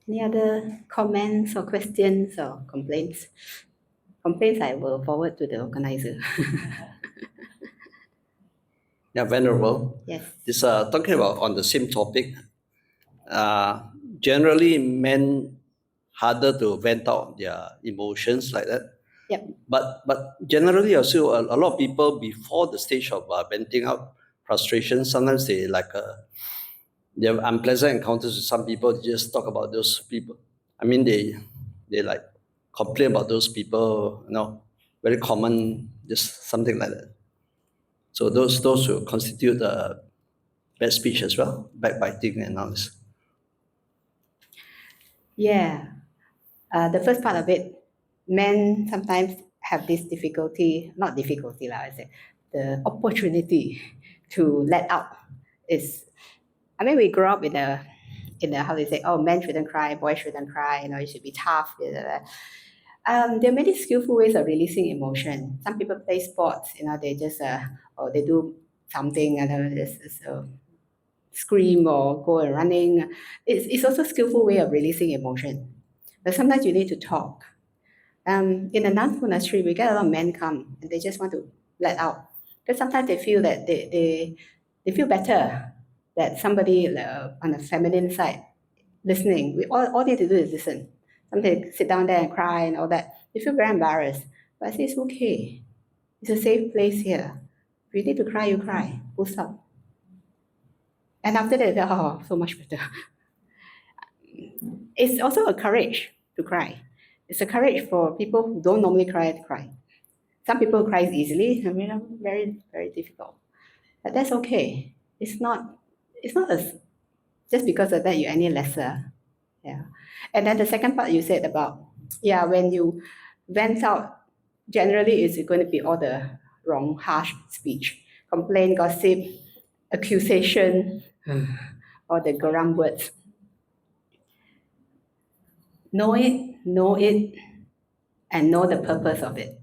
A: Any other comments or questions or complaints? Complaints I will forward to the organizer.
B: Yeah, Venerable.
A: Yes.
B: This talking about on the same topic. Generally, men harder to vent out their emotions like that.
A: Yep.
B: But generally also a lot of people before the stage of venting out frustration, sometimes they they have unpleasant encounters with some people. They just talk about those people. I mean, they like complain about those people. Very common, just something like that. So those will constitute bad speech as well, backbiting and all this.
A: Yeah. The first part of it, men sometimes have this difficulty, not difficulty, I say, the opportunity to let out is, we grew up in a how they say, oh, men shouldn't cry, boys shouldn't cry, you should be tough. There are many skillful ways of releasing emotion. Some people play sports, they just, or they do something, just scream or go and running. It's also a skillful way of releasing emotion. But sometimes you need to talk. In the nun monastery, we get a lot of men come and they just want to let out. Because sometimes they feel that they feel better that somebody on the feminine side listening. We all need to do is listen. Sometimes they sit down there and cry and all that. They feel very embarrassed. But I say it's okay. It's a safe place here. If you need to cry, you cry. Full stop. And after that, oh, so much better. It's also a courage to cry. It's a courage for people who don't normally cry to cry. Some people cry easily, very, very difficult. But that's okay. It's not just because of that you're any lesser. Yeah. And then the second part you said about, when you vent out, generally it's going to be all the wrong, harsh speech, complaint, gossip, accusation, or the garam words. Know it, and know the purpose of it.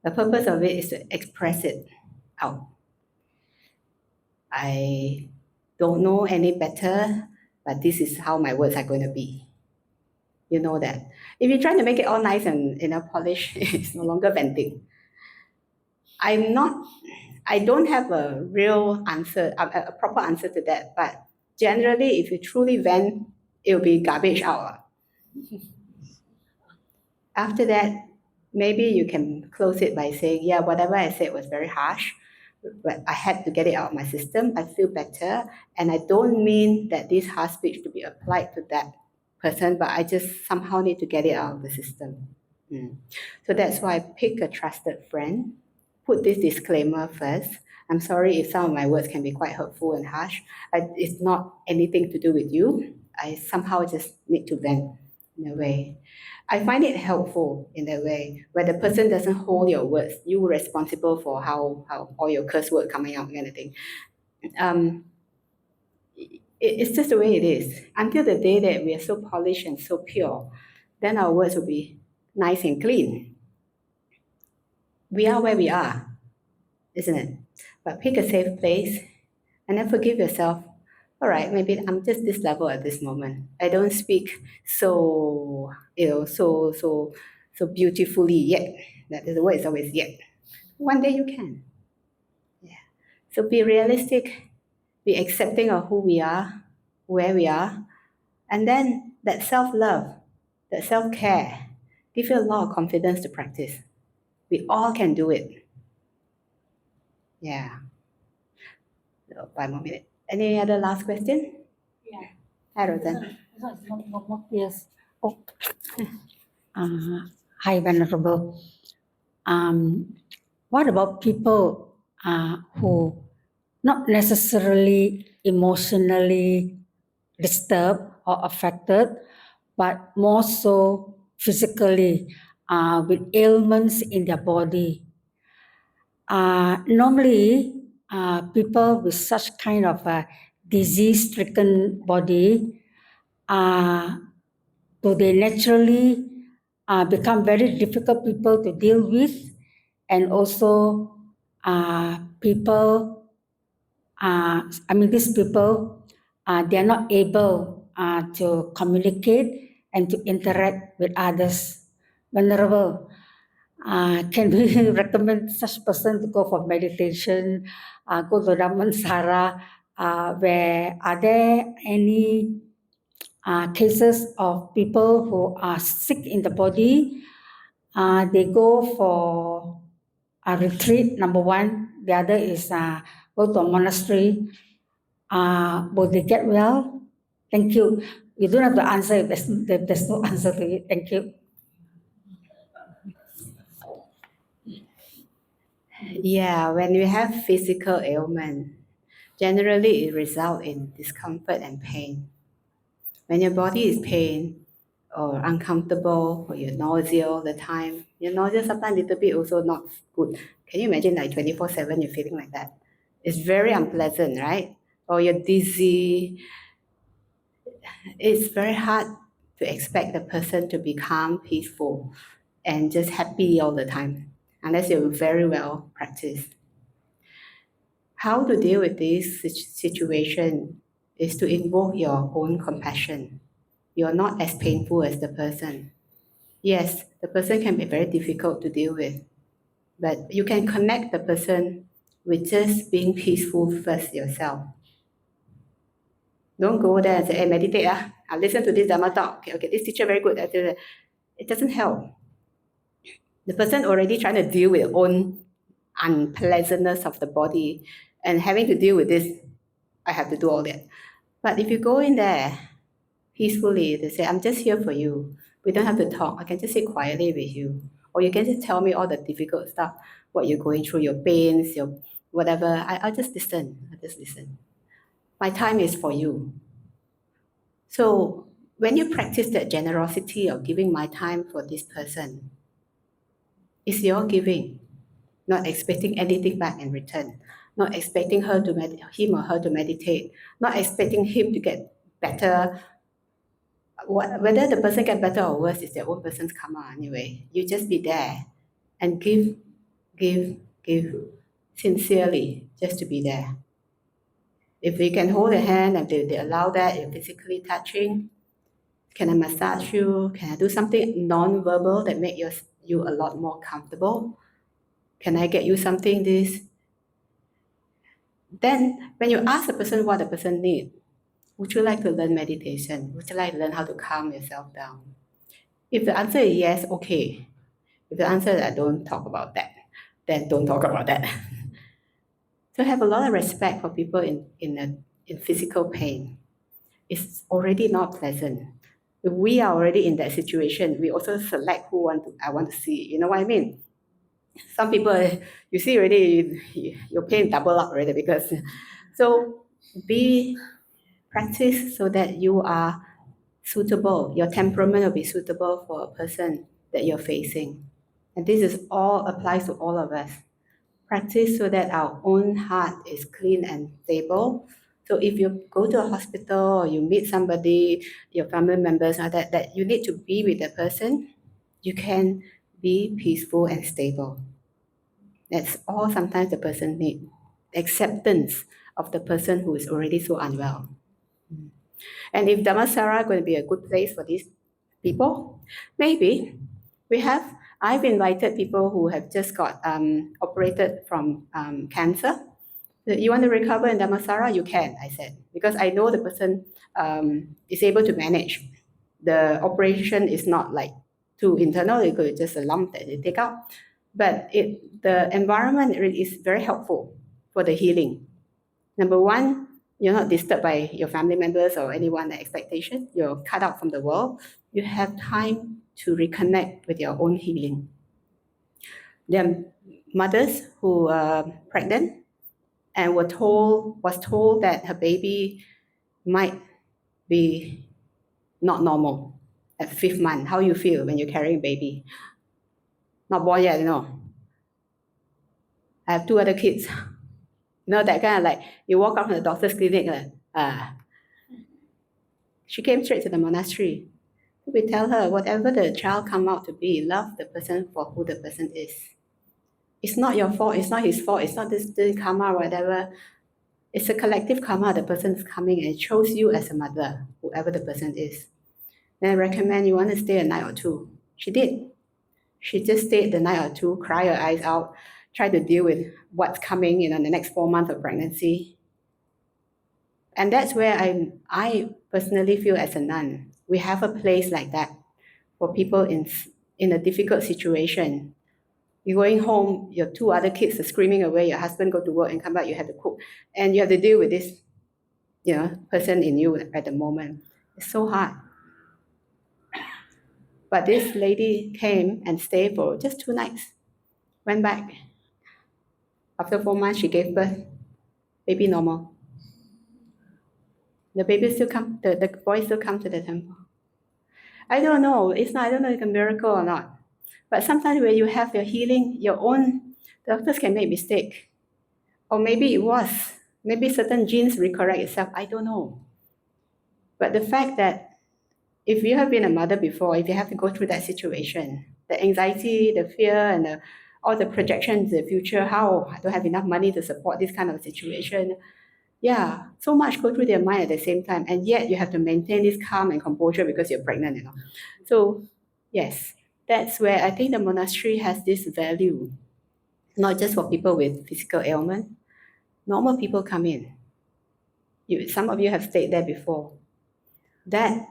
A: The purpose of it is to express it out. I don't know any better, but this is how my words are going to be. You know that. If you try to make it all nice and polished, it's no longer venting. I don't have a real answer, a proper answer to that, but generally, if you truly vent, it'll be garbage out. After that, maybe you can close it by saying, whatever I said was very harsh, but I had to get it out of my system. I feel better. And I don't mean that this harsh speech to be applied to that person, but I just somehow need to get it out of the system. So that's why I pick a trusted friend, put this disclaimer first. I'm sorry if some of my words can be quite hurtful and harsh. It's not anything to do with you. I somehow just need to vent in a way. I find it helpful in a way where the person doesn't hold your words. You're responsible for how all your curse words coming out, kind of thing. It's just the way it is. Until the day that we are so polished and so pure, then our words will be nice and clean. We are where we are, isn't it? But pick a safe place and then forgive yourself. All right, maybe I'm just this level at this moment. I don't speak so beautifully yet. That is the word is always yet. One day you can. Yeah. So be realistic, be accepting of who we are, where we are, and then that self-love, that self-care Give you a lot of confidence to practice. We all can do it. Yeah. So 5 more minutes. Any other last question?
E: Yeah.
A: Hi, Rosen.
E: One more, yes. Oh. Hi, Venerable. What about people who not necessarily emotionally disturbed or affected, but more so physically with ailments in their body? Normally, people with such kind of a disease-stricken body, do they naturally become very difficult people to deal with, and also people, these people, they are not able to communicate and to interact with others. Venerable, can we recommend such person to go for meditation, go to Dhammansara? Where are there any cases of people who are sick in the body? They go for a retreat, number one. The other is go to a monastery. Will they get well? Thank you. You don't have to answer if there's no answer to it. Thank you.
A: Yeah, when we have physical ailment, generally it results in discomfort and pain. When your body is pain or uncomfortable or you're nausea all the time, your nausea sometimes a little bit also not good. Can you imagine like 24/7 you're feeling like that? It's very unpleasant, right? Or you're dizzy. It's very hard to expect the person to be calm, peaceful, and just happy all the time, unless you're very well practiced. How to deal with this situation is to invoke your own compassion. You're not as painful as the person. Yes, the person can be very difficult to deal with, but you can connect the person with just being peaceful first yourself. Don't go there and say, hey, meditate, I listen to this Dhamma talk. Okay, this teacher very good. It doesn't help. The person already trying to deal with their own unpleasantness of the body and having to deal with this, I have to do all that. But if you go in there peacefully, they say, I'm just here for you. We don't have to talk. I can just sit quietly with you. Or you can just tell me all the difficult stuff, what you're going through, your pains, your whatever. I'll just listen. My time is for you. So when you practice that generosity of giving my time for this person, it's your giving, not expecting anything back in return, not expecting him or her to meditate, not expecting him to get better. Whether the person get better or worse is their own person's karma anyway. You just be there and give sincerely, just to be there. If we can hold a hand and they allow that, you're physically touching, can I massage you? Can I do something non-verbal that make you a lot more comfortable? Can I get you something this? Then when you ask the person what the person needs, would you like to learn meditation? Would you like to learn how to calm yourself down? If the answer is yes, okay. If the answer is I don't talk about that, then don't talk about that. So have a lot of respect for people in physical pain. It's already not pleasant. If we are already in that situation, we also select who I want to see. You know what I mean? Some people, you see already, your pain double up already because. So practice so that you are suitable. Your temperament will be suitable for a person that you're facing. And this is all applies to all of us. Practice so that our own heart is clean and stable. So if you go to a hospital or you meet somebody, your family members, or that you need to be with the person, you can be peaceful and stable. That's all sometimes the person needs. Acceptance of the person who is already so unwell. And if Dhammasara is going to be a good place for these people, maybe I've invited people who have just got operated from cancer. You want to recover in Dhammasara? You can, I said, because I know the person is able to manage. The operation is not like too internal, it could be just a lump that they take out. But the environment really is very helpful for the healing. Number one, you're not disturbed by your family members or anyone expectation. You're cut out from the world. You have time to reconnect with your own healing. There are mothers who are pregnant and was told that her baby might be not normal at 5th month. How you feel when you're carrying a baby? Not born yet, I have 2 other kids. That kind of like, you walk out from the doctor's clinic, she came straight to the monastery. We tell her, whatever the child come out to be, love the person for who the person is. It's not your fault, it's not his fault, it's not this karma or whatever. It's a collective karma. The person is coming and chose you as a mother, whoever the person is. Then I recommend you want to stay a night or 2. She did. She just stayed the night or 2, cry her eyes out, try to deal with what's coming in the next 4 months of pregnancy. And that's where I personally feel as a nun, we have a place like that for people in a difficult situation. You're going home, your 2 other kids are screaming away, your husband go to work and come back, you have to cook. And you have to deal with this person in you at the moment. It's so hard. But this lady came and stayed for just 2 nights. Went back. After 4 months, she gave birth. Baby normal. The baby still come, the boy still come to the temple. I don't know. I don't know if it's a miracle or not. But sometimes when you have your healing, your own, doctors can make mistake. Or maybe it was. Maybe certain genes recorrect itself. I don't know. But the fact that if you have been a mother before, if you have to go through that situation, the anxiety, the fear, and all the projections in the future, how I don't have enough money to support this kind of situation. Yeah, so much go through their mind at the same time. And yet you have to maintain this calm and composure because you're pregnant, So yes, that's where I think the monastery has this value, not just for people with physical ailment. Normal people come in. Some of you have stayed there before. That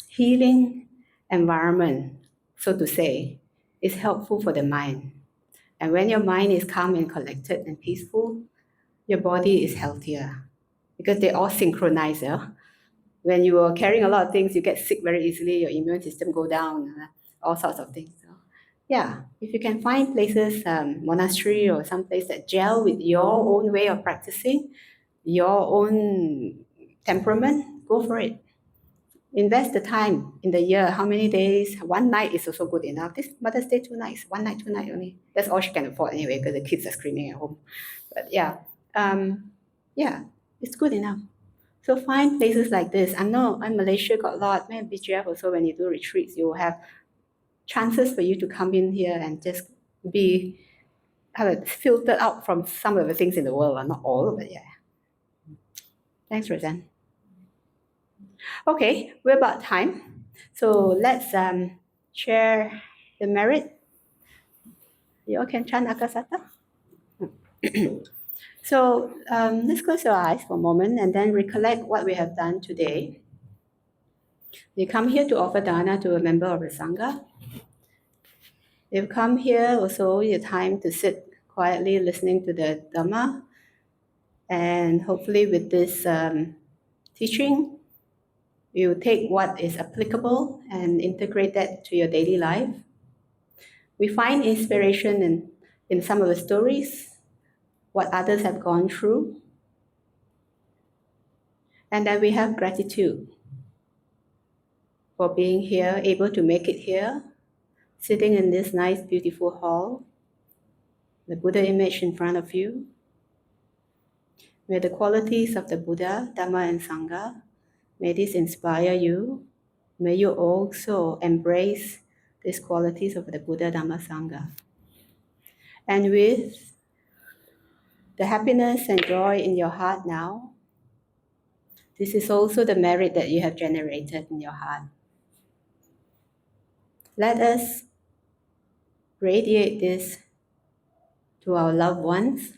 A: healing environment, so to say, is helpful for the mind. And when your mind is calm and collected and peaceful, your body is healthier because they all synchronize. When you are carrying a lot of things, you get sick very easily, your immune system go down, all sorts of things. Yeah, if you can find places, monastery or some place that gel with your own way of practicing, your own temperament, go for it. Invest the time in the year. How many days? 1 night is also good enough. This Mother's Day 2 nights, 1 night, 2 nights only. That's all she can afford anyway because the kids are screaming at home. But yeah, it's good enough. So find places like this. I know in Malaysia got a lot. Maybe BGF also, when you do retreats, you will have chances for you to come in here and just be filtered out from some of the things in the world, not all, but yeah. Thanks, Roseanne. Okay, we're about time. So let's share the merit. You all can chant Akasata. So let's close your eyes for a moment and then recollect what we have done today. You come here to offer dana to a member of the Sangha. You've come here also your time to sit quietly listening to the Dhamma. And hopefully with this teaching, you take what is applicable and integrate that to your daily life. We find inspiration in some of the stories, what others have gone through. And then we have gratitude for being here, able to make it here, sitting in this nice, beautiful hall, the Buddha image in front of you. May the qualities of the Buddha, Dhamma, and Sangha, may this inspire you. May you also embrace these qualities of the Buddha, Dhamma, Sangha. And with the happiness and joy in your heart now, this is also the merit that you have generated in your heart. Let us radiate this to our loved ones,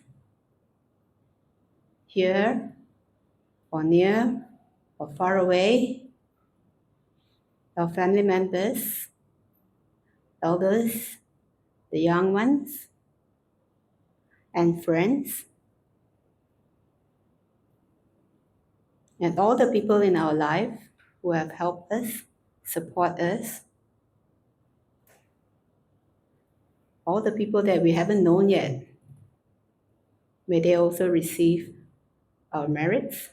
A: here or near or far away, our family members, elders, the young ones, and friends, and all the people in our life who have helped us, support us, all the people that we haven't known yet, may they also receive our merits.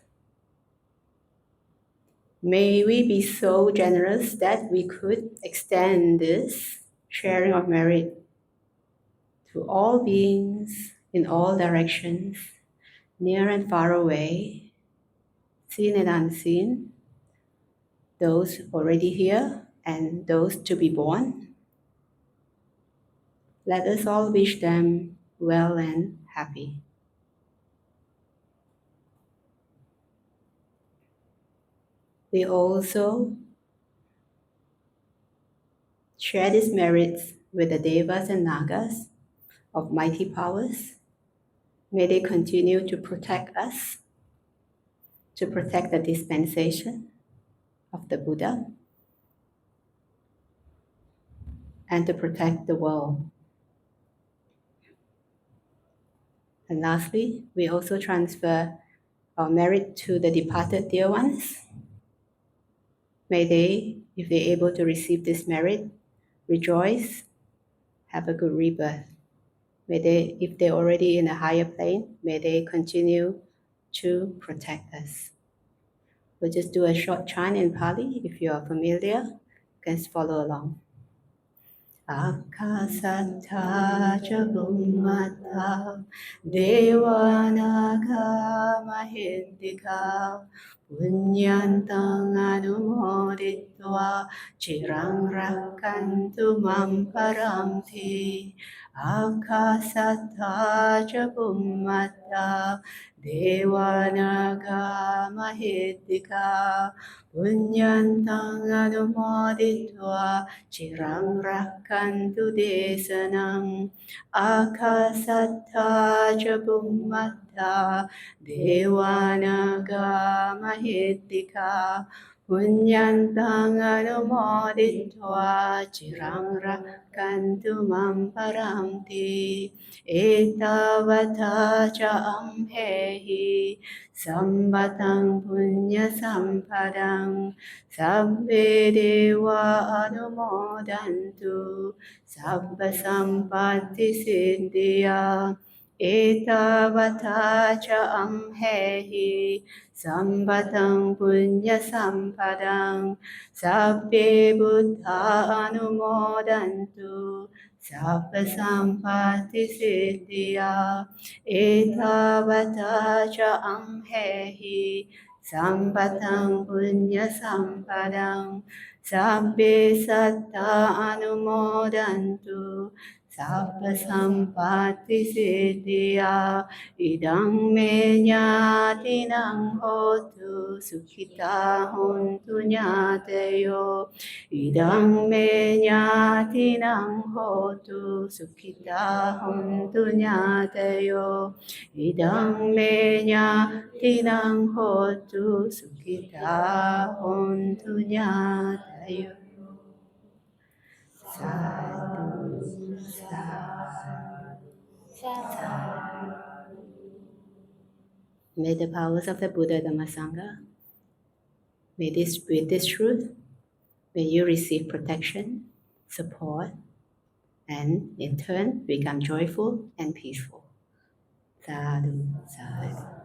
A: May we be so generous that we could extend this sharing of merit to all beings in all directions, near and far away, seen and unseen, those already here and those to be born. Let us all wish them well and happy. We also share these merits with the Devas and Nagas of mighty powers. May they continue to protect us, to protect the dispensation of the Buddha, and to protect the world. And lastly, we also transfer our merit to the departed dear ones. May they, if they're able to receive this merit, rejoice, have a good rebirth. May they, if they're already in a higher plane, may they continue to protect us. We'll just do a short chant in Pali. If you are familiar, you can follow along. Akasattha ca bummata devanaga mahiddhika punyantang anumoditva cirang rakkantu mam paramti. Akasattha ca bummata devanaga mahiddhika punyantang anumoditva cirang rakkantu desanam. Akasattha ca bummata devanaga mahiddhika punyantang anumoditva cirang rakkantu mam paramti. Etavata ca amhehi sambatang punya sampadang sabbe dewa anumodantu sabba sampatti siddhya. Etavata ca amhehi sambatang punya sampadang sabbe buddha anumodantu sabba sampatti siddhya. Etavata ca amhehi sambatang punya sampadang sabbe satta anumodantu sabba sampatti siddhya. Idang me nyatinang hotu sukhita hontu nyateyo. Idang me nyatinang hotu sukhita hontu nyateyo. Idang me nyatinang hotu sukhita hontu nyateyo. Sadhu, sadhu. May the powers of the Buddha Dhamma Sangha, with this truth, may you receive protection, support, and in turn become joyful and peaceful. Sadhu, sadhu.